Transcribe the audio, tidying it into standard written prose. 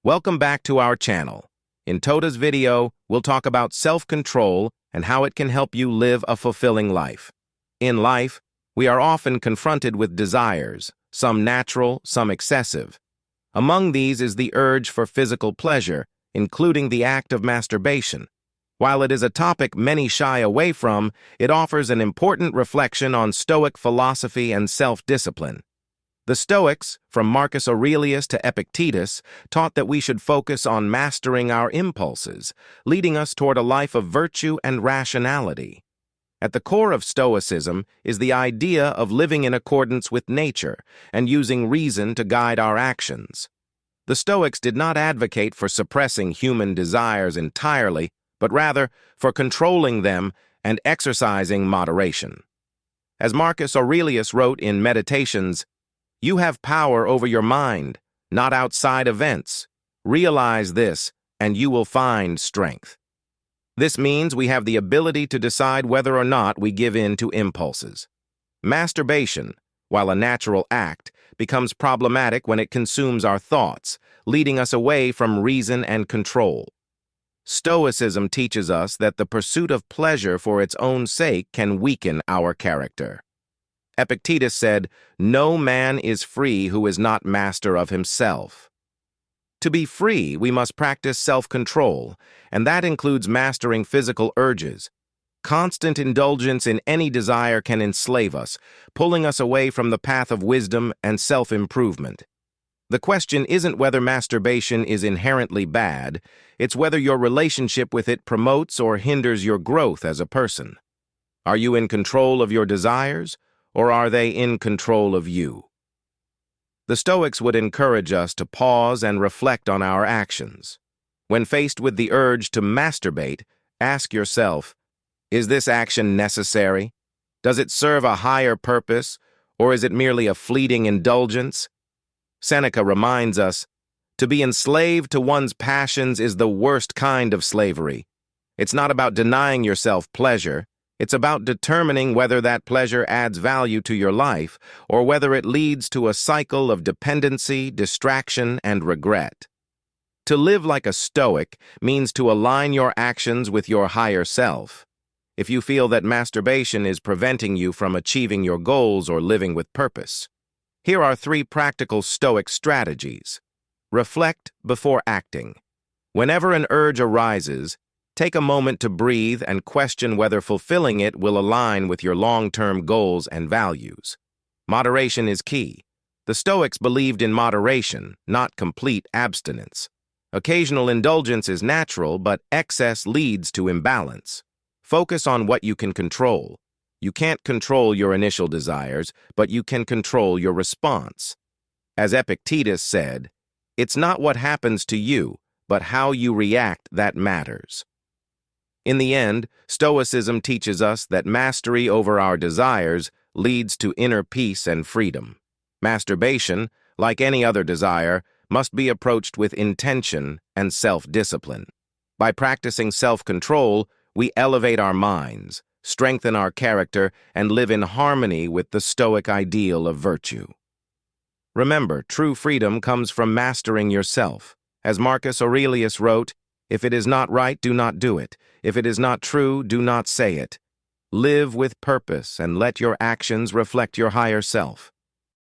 Welcome back to our channel. In Toda's video, we'll talk about self-control and how it can help you live a fulfilling life. In life, we are often confronted with desires, some natural, some excessive. Among these is the urge for physical pleasure, including the act of masturbation. While it is a topic many shy away from, it offers an important reflection on Stoic philosophy and self-discipline. The Stoics, from Marcus Aurelius to Epictetus, taught that we should focus on mastering our impulses, leading us toward a life of virtue and rationality. At the core of Stoicism is the idea of living in accordance with nature and using reason to guide our actions. The Stoics did not advocate for suppressing human desires entirely, but rather for controlling them and exercising moderation. As Marcus Aurelius wrote in Meditations, "You have power over your mind, not outside events. Realize this, and you will find strength." This means we have the ability to decide whether or not we give in to impulses. Masturbation, while a natural act, becomes problematic when it consumes our thoughts, leading us away from reason and control. Stoicism teaches us that the pursuit of pleasure for its own sake can weaken our character. Epictetus said, "No man is free who is not master of himself." To be free, we must practice self-control, and that includes mastering physical urges. Constant indulgence in any desire can enslave us, pulling us away from the path of wisdom and self-improvement. The question isn't whether masturbation is inherently bad, it's whether your relationship with it promotes or hinders your growth as a person. Are you in control of your desires, or are they in control of you? The Stoics would encourage us to pause and reflect on our actions. When faced with the urge to masturbate, ask yourself, is this action necessary? Does it serve a higher purpose, or is it merely a fleeting indulgence? Seneca reminds us, to be enslaved to one's passions is the worst kind of slavery. It's not about denying yourself pleasure. It's about determining whether that pleasure adds value to your life or whether it leads to a cycle of dependency, distraction, and regret. To live like a Stoic means to align your actions with your higher self. If you feel that masturbation is preventing you from achieving your goals or living with purpose, here are 3 practical Stoic strategies. Reflect before acting. Whenever an urge arises, take a moment to breathe and question whether fulfilling it will align with your long-term goals and values. Moderation is key. The Stoics believed in moderation, not complete abstinence. Occasional indulgence is natural, but excess leads to imbalance. Focus on what you can control. You can't control your initial desires, but you can control your response. As Epictetus said, "It's not what happens to you, but how you react that matters." In the end, Stoicism teaches us that mastery over our desires leads to inner peace and freedom. Masturbation, like any other desire, must be approached with intention and self-discipline. By practicing self-control, we elevate our minds, strengthen our character, and live in harmony with the Stoic ideal of virtue. Remember, true freedom comes from mastering yourself. As Marcus Aurelius wrote, "If it is not right, do not do it. If it is not true, do not say it." Live with purpose and let your actions reflect your higher self.